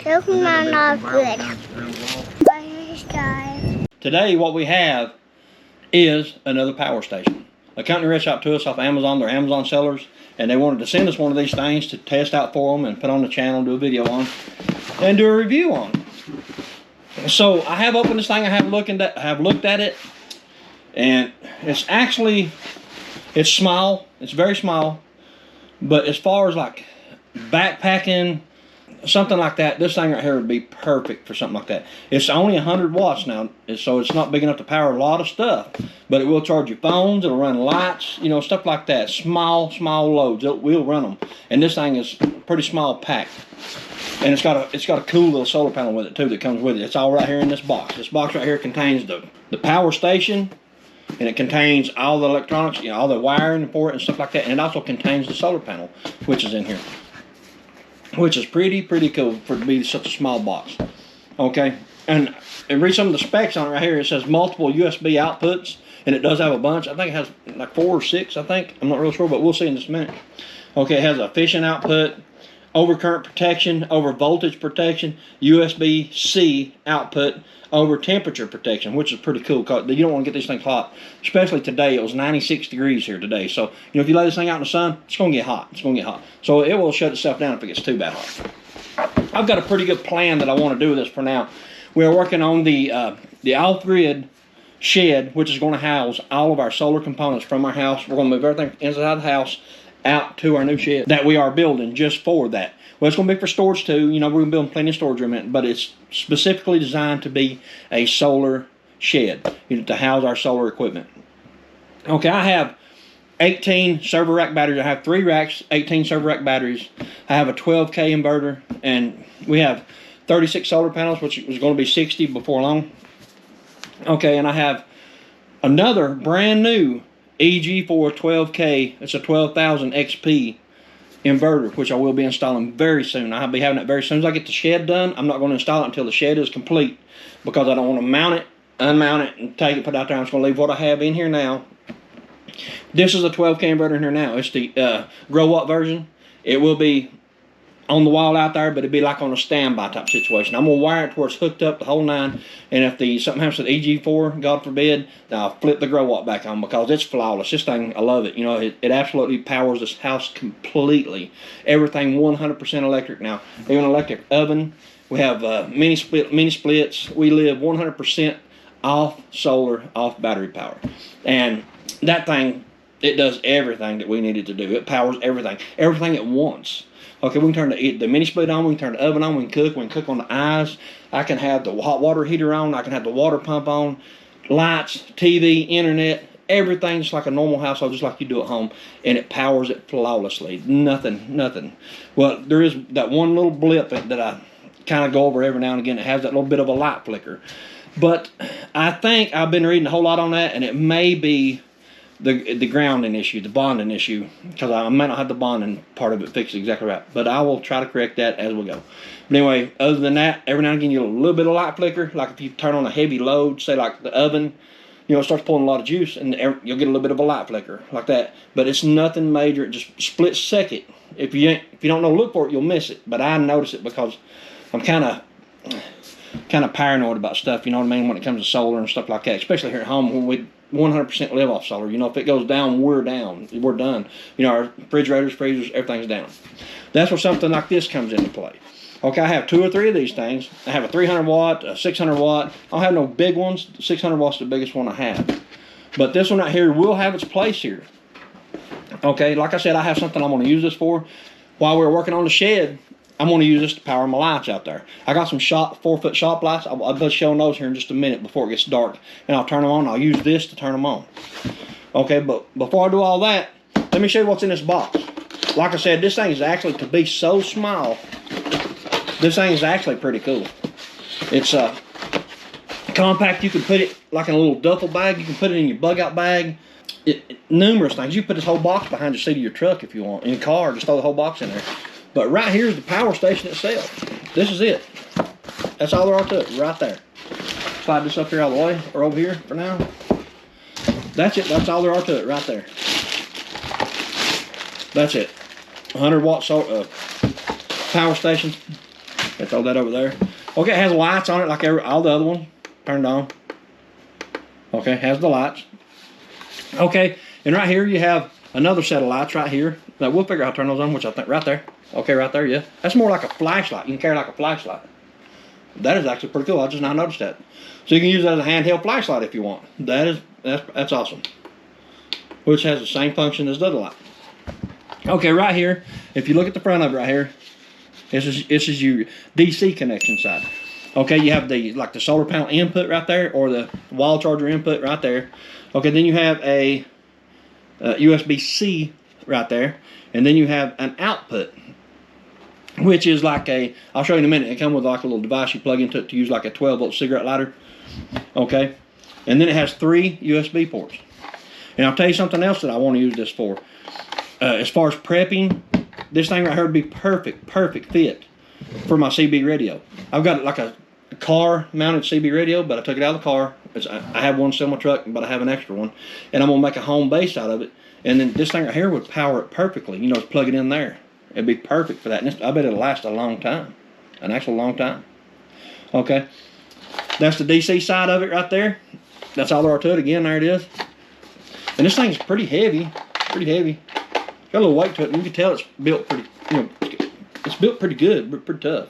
Pokemon are good. Today what we have is another power station. A company reached out to us off Amazon, they're Amazon sellers, and they wanted to send us one of these things to test out for them and put on the channel, do a video on, and do a review on. So I have opened this thing, I have looked at it, and it's small, it's very small, but as far as like backpacking, something like that, this thing right here would be perfect for something like that. It's only 100 watts now, so it's not big enough to power a lot of stuff, but it will charge your phones, it'll run lights, you know, stuff like that. Small loads, we'll run them. And this thing is pretty small packed. And it's got a cool little solar panel with it too that comes with it. It's all right here in this box. This box right here contains the power station, and it contains all the electronics, you know, all the wiring for it and stuff like that. And it also contains the solar panel, which is in here, which is pretty cool for it to be such a small box. Okay, and read some of the specs on it right here. It says multiple USB outputs, and it does have a bunch. I think it has like 4 or 6, I think. I'm not real sure, but we'll see in just a minute. Okay, it has a efficient output, over current protection, over voltage protection, USB-C output, over temperature protection, which is pretty cool because you don't want to get these things hot, especially today. It was 96 degrees here today, so you know, if you lay this thing out in the sun, it's going to get hot. It's going to get hot, so it will shut itself down if it gets too bad hot. I've got a pretty good plan that I want to do with this for now. We're working on the off-grid shed, which is going to house all of our solar components from our house. We're going to move everything inside the house out to our new shed that we are building just for that. Well, it's going to be for storage too. You know, we're going to build plenty of storage room in it, but it's specifically designed to be a solar shed, you know, to house our solar equipment. Okay, I have 18 server rack batteries. I have 3 racks, 18 server rack batteries. I have a 12K inverter, and we have 36 solar panels, which was going to be 60 before long. Okay, and I have another brand new EG4 12K. It's a 12,000 XP inverter, which I will be installing very soon. I'll be having it very soon as I get the shed done. I'm not going to install it until the shed is complete because I don't want to mount it, unmount it, and take it, put it out there. I'm just going to leave what I have in here now. This is a 12K inverter in here now. It's the GroWatt version. It will be on the wall out there, but it'd be like on a standby type situation. I'm gonna wire it to where it's hooked up the whole 9, and if something happens to the EG4, God forbid, then I'll flip the GroWatt back on because it's flawless. This thing, I love it. You know, it absolutely powers this house completely. Everything 100% electric now. Even an electric oven. We have mini splits. We live 100% off solar, off battery power, and that thing, it does everything that we need it to do. It powers everything at once. Okay, we can turn the mini split on, we can turn the oven on, we can cook on the eyes. I can have the hot water heater on, I can have the water pump on, lights, TV, internet, everything just like a normal household, just like you do at home, and it powers it flawlessly. Nothing. Well, there is that one little blip that I kind of go over every now and again. It has that little bit of a light flicker. But I think I've been reading a whole lot on that, and it may be the grounding issue, the bonding issue, because I might not have the bonding part of it fixed exactly right, but I will try to correct that as we go. But anyway, other than that, every now and again you get a little bit of light flicker, like if you turn on a heavy load, say like the oven, you know, it starts pulling a lot of juice, and you'll get a little bit of a light flicker like that. But it's nothing major. It just split second. If you don't know to look for it, you'll miss it. But I notice it because I'm kind of paranoid about stuff. You know what I mean, when it comes to solar and stuff like that, especially here at home when we 100% live off solar. You know, if it goes down, we're done. You know, our refrigerators, freezers, everything's down. That's where something like this comes into play. Okay, I have 2 or 3 of these things. I have a 300 watt, a 600 watt. I don't have no big ones. 600 watts is the biggest one I have. But this one right here will have its place here. Okay, like I said, I have something I'm going to use this for. While we're working on the shed, I'm going to use this to power my lights out there. I got some 4-foot shop lights. I'll be showing those here in just a minute before it gets dark. And I'll turn them on. I'll use this to turn them on. Okay, but before I do all that, let me show you what's in this box. Like I said, this thing is actually, to be so small, this thing is actually pretty cool. It's compact. You can put it like in a little duffel bag. You can put it in your bug out bag. Numerous things. You put this whole box behind the seat of your truck if you want. In your car, just throw the whole box in there. But right here is the power station itself. This is it. That's all there are to it, right there. Slide this up here all the way, or over here for now. That's it. That's all there are to it, right there. That's it. 100 watt power station. throw that over there. Okay, it has lights on it like all the other ones. Turned on. Okay, has the lights. Okay, and right here you have another set of lights right here. Now we'll figure out how to turn those on, which I think right there. Okay, right there, yeah. That's more like a flashlight. You can carry like a flashlight. That is actually pretty cool. I just now noticed that. So you can use that as a handheld flashlight if you want. That's awesome. Which has the same function as the other light. Okay, right here, if you look at the front of it right here, this is your DC connection side. Okay, you have the solar panel input right there, or the wall charger input right there. Okay, then you have a USB-C right there, and then you have an output, which is like I'll show you in a minute. It comes with like a little device you plug into it to use like a 12-volt cigarette lighter. Okay, and then it has 3 USB ports. And I'll tell you something else that I want to use this for. As far as prepping, this thing right here would be perfect fit for my CB radio. I've got like a car mounted CB radio, but I took it out of the car. I have one still in my truck, but I have an extra one, and I'm gonna make a home base out of it. And then this thing right here would power it perfectly. You know, just plug it in there. It'd be perfect for that. And I bet it'll last a long time, an actual long time. Okay, that's the DC side of it right there. That's all there are to it. Again, there it is. And this thing's pretty heavy, Got a little weight to it, and you can tell it's built pretty, it's built pretty good, but pretty tough.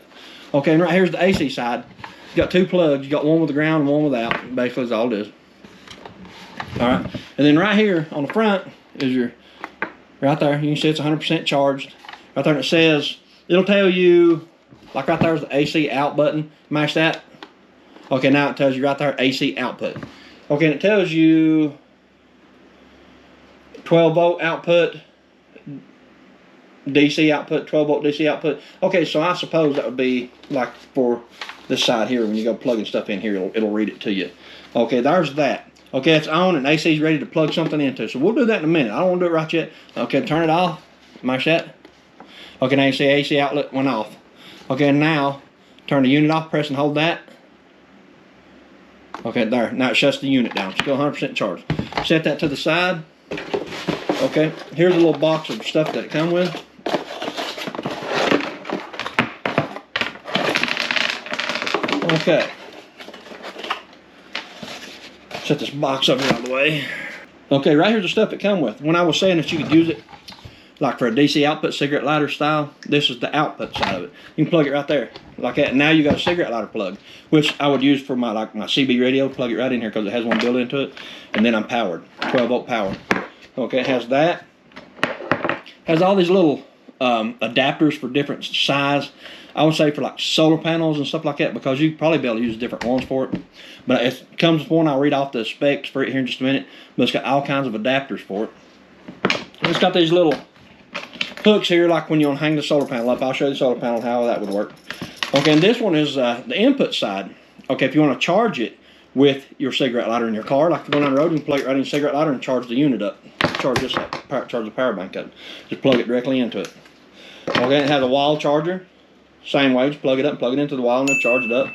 Okay, and right here's the AC side. You got 2 plugs. You got one with the ground and one without. Basically, is all it is. All right, and then right here on the front is your, right there. You can see it's 100% charged. Right there, and it says, it'll tell you, like right there's the AC out button. Mash that. Okay, now it tells you right there AC output. Okay, and it tells you 12-volt output, DC output, 12-volt DC output. Okay, so I suppose that would be like for this side here. When you go plugging stuff in here, it'll read it to you. Okay, there's that. Okay, it's on and AC is ready to plug something into. So we'll do that in a minute. I don't want to do it right yet. Okay, turn it off. Mash that. Okay, now you see AC outlet went off. Okay, now turn the unit off. Press and hold that. Okay, there. Now it shuts the unit down. Still 100% charged. Set that to the side. Okay, here's a little box of stuff that it comes with. Okay. Set this box up here out of the way. Okay, right here's the stuff it comes with. When I was saying that you could use it like for a DC output cigarette lighter style, this is the output side of it. You can plug it right there like that. And now you got a cigarette lighter plug, which I would use for my my CB radio. Plug it right in here because it has one built into it, and then I'm powered, 12-volt power. Okay, it has that. Has all these little adapters for different size. I would say for like solar panels and stuff like that, because you probably be able to use different ones for it. But it comes with one. I'll read off the specs for it here in just a minute. But it's got all kinds of adapters for it. And it's got these little hooks here, like when you want to hang the solar panel up. I'll show you the solar panel how that would work. Okay, and this one is the input side. Okay, if you want to charge it with your cigarette lighter in your car, like going down the road, you can plug it right in your cigarette lighter and charge the unit up. Charge this up, charge the power bank up. Just plug it directly into it. Okay, it has a wall charger. Same way, just plug it up, plug it into the wall, and then charge it up.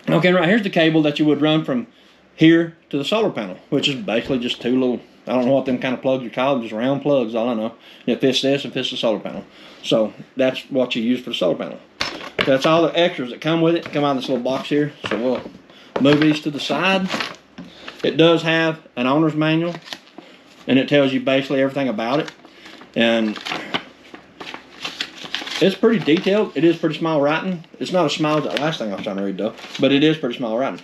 Okay, and right here's the cable that you would run from here to the solar panel, which is basically just 2 little, I don't know what them kind of plugs you call, just round plugs, all I know. It fits this and fits the solar panel. So that's what you use for the solar panel. That's all the extras that come with it. Come out of this little box here. So we'll move these to the side. It does have an owner's manual, and it tells you basically everything about it. And it's pretty detailed. It is pretty small writing. It's not as small as that last thing I was trying to read though, but it is pretty small writing.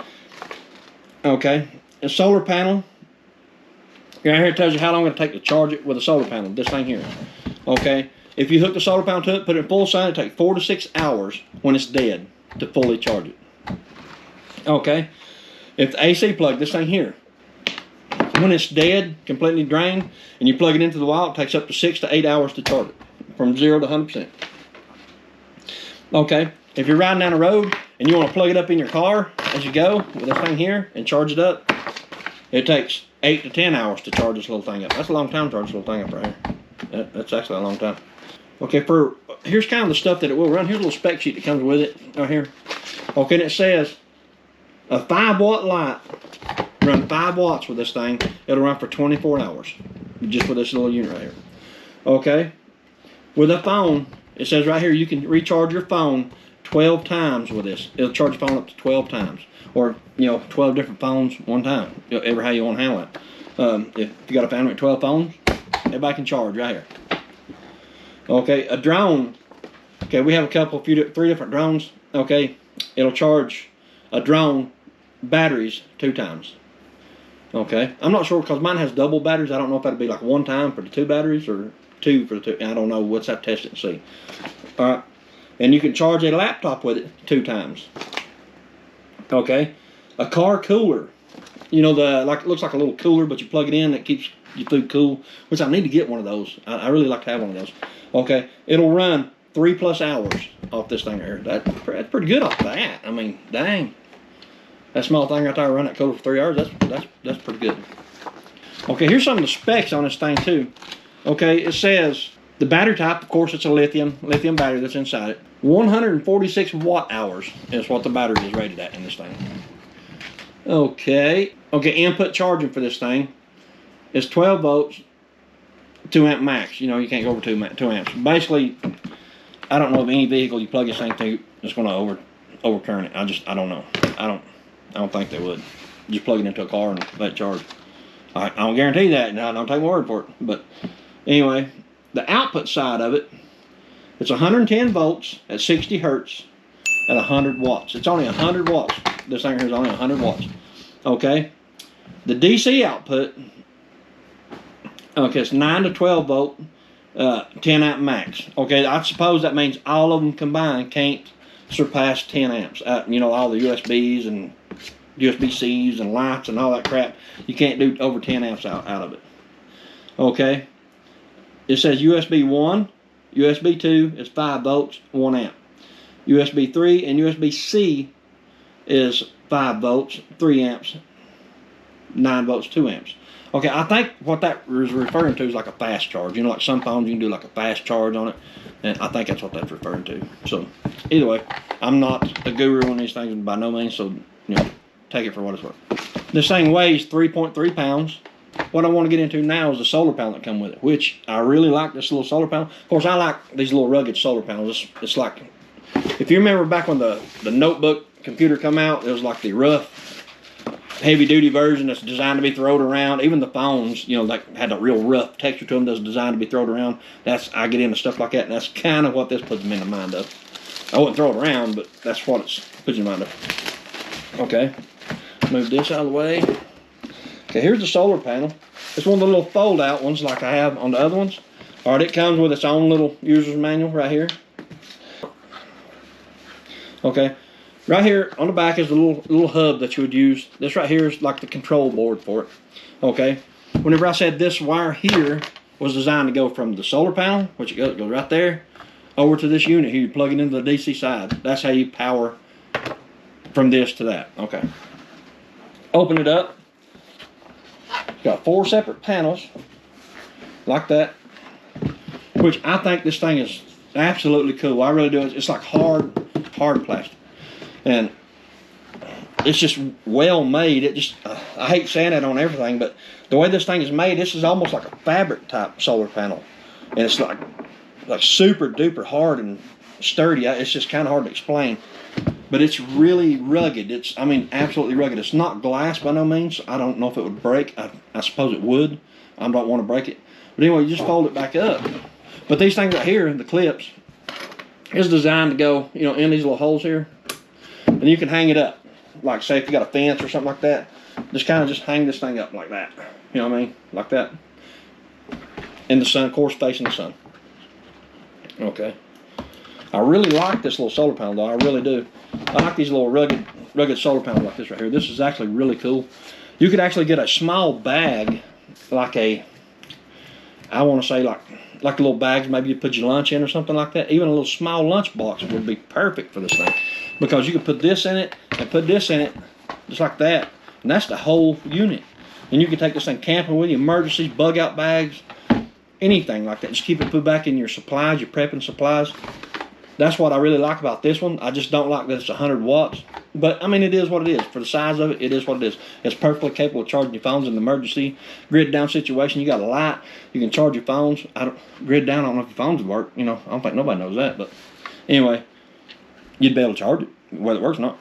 Okay, a solar panel. Right here it tells you how long it's going to take to charge it with a solar panel. This thing here. Okay, if you hook the solar panel to it, put it in full sun, it takes 4 to 6 hours when it's dead to fully charge it. Okay, if the AC plug, this thing here, when it's dead, completely drained, and you plug it into the wall, it takes up to 6 to 8 hours to charge it from 0 to 100%. Okay, if you're riding down the road and you want to plug it up in your car as you go with this thing here and charge it up, it takes 8 to 10 hours to charge this little thing up. That's a long time to charge this little thing up right here. That's actually a long time. Okay, here's kind of the stuff that it will run. Here's a little spec sheet that comes with it right here. Okay, and it says a 5-watt light, run 5 watts with this thing. It'll run for 24 hours just with this little unit right here. Okay, with a phone, It says right here you can recharge your phone 12 times with this. It'll charge your phone up to 12 times. Or, 12 different phones one time. Ever how you want to handle it. If you got a family with 12 phones, everybody can charge right here. Okay, a drone. Okay, we have three different drones. Okay, it'll charge a drone batteries 2 times. Okay, I'm not sure because mine has double batteries. I don't know if that'd be like 1 time for the 2 batteries or 2 for the 2. I don't know. Let's have to test it and see. All right, and you can charge a laptop with it 2 times. Okay, a car cooler. It looks like a little cooler, but you plug it in, that keeps your food cool. Which I need to get one of those. I really like to have one of those. Okay, it'll run 3+ hours off this thing here. That's pretty good off that. I mean, dang. That small thing right there, run that cooler for 3 hours. That's pretty good. Okay, here's some of the specs on this thing too. Okay, it says the battery type, of course, it's a lithium battery that's inside it. 146 watt hours is what the battery is rated at in this thing. Okay, input charging for this thing is 12 volts, 2 amp max. You can't go over 2 amps. Basically, I don't know of any vehicle you plug this thing to that's going to overturn it. I don't know. I don't think they would. Just plug it into a car and let it charge. I don't guarantee that. No, don't take my word for it. But anyway, the output side of it, it's 110 volts at 60 hertz at 100 watts. It's only 100 watts. This thing here is only 100 watts. Okay. The DC output, okay, it's 9 to 12 volt, 10 amp max. Okay, I suppose that means all of them combined can't surpass 10 amps. All the USBs and USB-Cs and lights and all that crap, you can't do over 10 amps out of it. Okay, it says USB 1, USB 2 is 5 volts, 1 amp. USB 3 and USB-C is 5 volts, 3 amps, 9 volts, 2 amps. Okay, I think what that is referring to is like a fast charge. Like some phones you can do like a fast charge on it. And I think that's what that's referring to. So, either way, I'm not a guru on these things by no means, so, take it for what it's worth. This thing weighs 3.3 pounds. What I want to get into now is the solar panel that come with it, which I really like this little solar panel. Of course, I like these little rugged solar panels. It's like, if you remember back when the notebook computer come out, it was like the rough, heavy-duty version that's designed to be thrown around. Even the phones, like had a real rough texture to them that's designed to be thrown around. I get into stuff like that, and that's kind of what this puts me in the mind of. I wouldn't throw it around, but that's what it puts in mind of. Okay, move this out of the way. Okay, here's the solar panel. It's one of the little fold-out ones like I have on the other ones. All right, it comes with its own little user's manual right here. Okay, right here on the back is the little hub that you would use. This right here is like the control board for it. Okay, whenever I said this wire here was designed to go from the solar panel, which it goes right there, over to this unit here. You plug it into the DC side. That's how you power from this to that. Okay, open it up. Got 4 separate panels like that, which I think this thing is absolutely cool. I really do. It's like hard plastic, and it's just well made. I hate saying that on everything, but the way this thing is made, this is almost like a fabric type solar panel, and it's like super duper hard and sturdy. It's just kind of hard to explain. But it's really rugged. I mean, absolutely rugged. It's not glass by no means. I don't know if it would break. I suppose it would. I don't want to break it. But anyway, you just fold it back up. But these things right here, the clips, is designed to go, in these little holes here. And you can hang it up. Like, say, if you got a fence or something like that, just hang this thing up like that. You know what I mean? Like that. In the sun, of course, facing the sun. Okay. I really like this little solar panel, though. I really do. I like these little rugged solar panels like this right here. This is actually really cool. You could actually get a small bag, like I want to say like little bags maybe you put your lunch in or something like that. Even a little small lunch box would be perfect for this thing. Because you could put this in it and put this in it, just like that. And that's the whole unit. And you can take this thing camping with you, emergencies, bug out bags, anything like that. Just keep it put back in your supplies, your prepping supplies. That's what I really like about this one. I just don't like that it's 100 watts. But, I mean, it is what it is. For the size of it, it is what it is. It's perfectly capable of charging your phones in an emergency grid down situation. You got a light. You can charge your phones. Grid down, I don't know if your phones work. You know, I don't think nobody knows that. But, anyway, you'd be able to charge it, whether it works or not.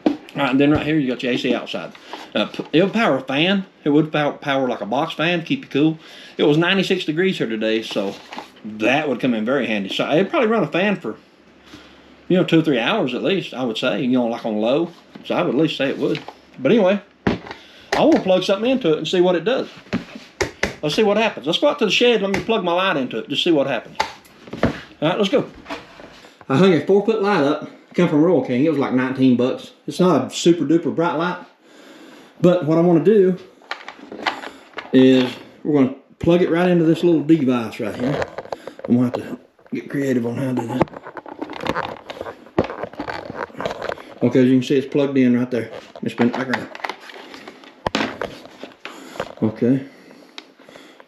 All right, and then right here, you got your AC outside. It'll power a fan. It would power like a box fan to keep you cool. It was 96 degrees here today, so that would come in very handy. So it'd probably run a fan for, you know, 2 or 3 hours at least, I would say, you know, like on low. So I would at least say it would. But anyway, I want to plug something into it and see what it does. Let's see what happens. Let's go out to the shed. Let me plug my light into it. Just see what happens. All right, let's go. I hung a 4-foot light up. Come from Royal King. It was like 19 bucks. It's not a super duper bright light. But what I want to do is we're going to plug it right into this little device right here. I'm going to have to get creative on how to do that. Okay, as you can see, it's plugged in right there. Let me spin it back around. Okay.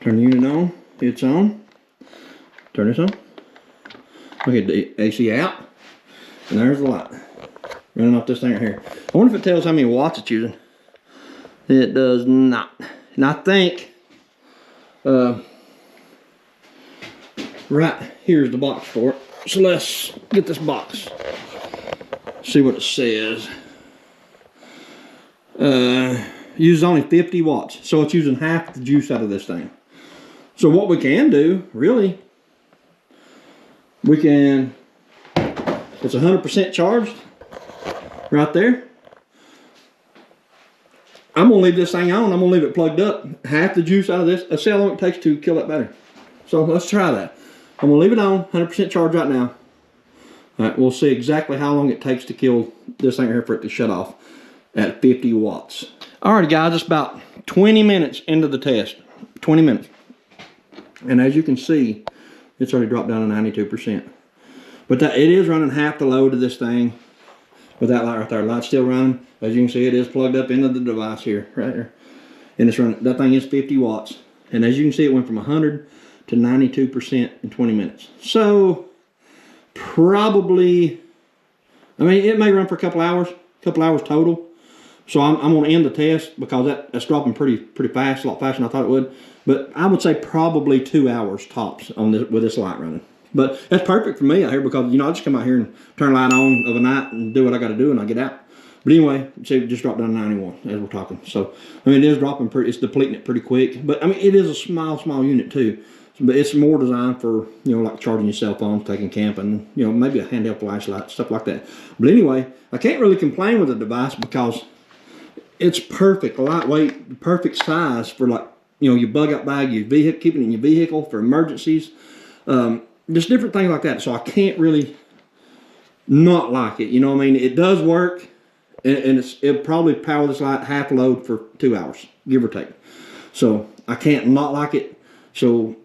Turn the unit on. It's on. Turn this on. Okay, the AC out. And there's the light. Running off this thing right here. I wonder if it tells how many watts it's using. It does not. And I think right here's the box for it. So let's get this box. See what it says. Uses only 50 watts. So it's using half the juice out of this thing. So what we can do, really, we can, it's 100% charged right there. I'm going to leave this thing on. I'm going to leave it plugged up. Half the juice out of this. Let's see how long it takes to kill that battery. So let's try that. I'm going to leave it on. 100% charged right now. All right, we'll see exactly how long it takes to kill this thing right here for it to shut off at 50 watts. Alright guys, it's about 20 minutes into the test. 20 minutes. And as you can see, it's already dropped down to 92%. But it is running half the load of this thing with that light right there. Light's still running. As you can see, it is plugged up into the device here, right here. And it's running, that thing is 50 watts. And as you can see, it went from 100 to 92% in 20 minutes. So, probably, I mean, it may run for a couple hours total. So I'm going to end the test because that's dropping pretty fast, a lot faster than I thought it would. But I would say probably 2 hours tops on this, with this light running. But that's perfect for me out here because, you know, I just come out here and turn the light on of a night and do what I got to do and I get out. But anyway, see, it just dropped down to 91 as we're talking. So, I mean, it is dropping it's depleting it pretty quick. But, I mean, it is a small unit too. But it's more designed for, you know, like charging your cell phone, taking camping, you know, maybe a handheld flashlight, stuff like that. But anyway, I can't really complain with the device because it's perfect, lightweight, perfect size for, like, you know, your bug out bag, your vehicle, keeping it in your vehicle for emergencies. Just different things like that. So I can't really not like it. You know what I mean? It does work, and it'll probably power this light half load for 2 hours, give or take. So I can't not like it. So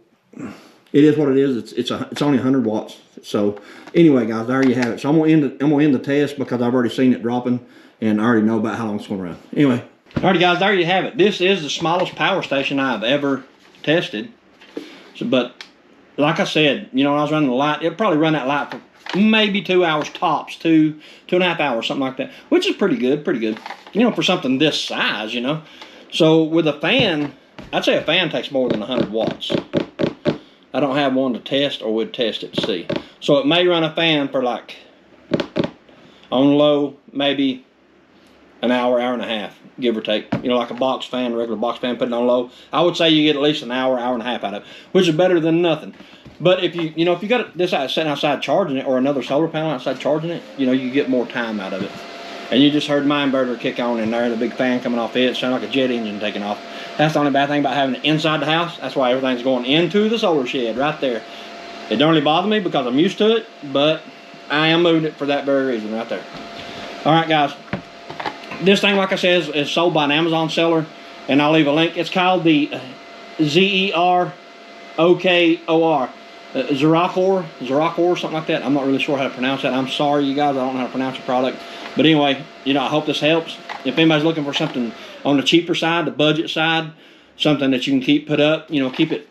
it is what it is. It's only 100 watts. So anyway, guys, there you have it. So I'm gonna end the test because I've already seen it dropping, and I already know about how long it's gonna run. Anyway, alrighty, guys, there you have it. This is the smallest power station I've ever tested. So, but like I said, you know, when I was running the light, it'll probably run that light for maybe 2 hours tops, 2.5 hours, something like that, which is pretty good, you know, for something this size, you know. So with a fan, I'd say a fan takes more than 100 watts. I don't have one to test, or would test it to see. So it may run a fan for, like, on low, maybe an hour and a half, give or take. You know, like a box fan, a regular box fan, put it on low. I would say you get at least an hour and a half out of it, which is better than nothing. But if you know, if you got this sitting outside charging it, or another solar panel outside charging it, you know, you get more time out of it. And you just heard my inverter kick on in there, the big fan coming off it. It sounded like a jet engine taking off. That's the only bad thing about having it inside the house. That's why everything's going into the solar shed right there. It don't really bother me because I'm used to it, but I am moving it for that very reason right there. All right, guys. This thing, like I said, is sold by an Amazon seller, and I'll leave a link. It's called the ZeroKor, ZeroKor, something like that. I'm not really sure how to pronounce that. I'm sorry, you guys. I don't know how to pronounce the product. But anyway, you know, I hope this helps. If anybody's looking for something on the cheaper side, the budget side, something that you can keep put up, you know, keep it,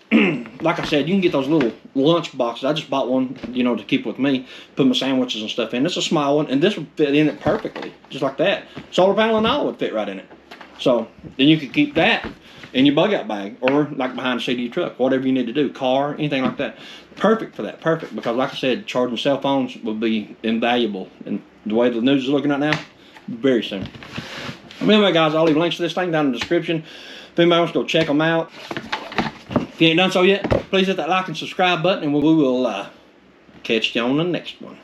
like I said, you can get those little lunch boxes. I just bought one, you know, to keep with me, put my sandwiches and stuff in. It's a small one, and this would fit in it perfectly, just like that. Solar panel and all would fit right in it. So then you could keep that in your bug out bag, or like behind the seat of your truck, whatever you need to do, car, anything like that. Perfect for that, perfect, because like I said, charging cell phones will be invaluable, and the way the news is looking right now, very soon. Anyway, guys, I'll leave links to this thing down in the description. If anybody wants to go check them out. If you ain't done so yet, please hit that like and subscribe button, and we will catch you on the next one.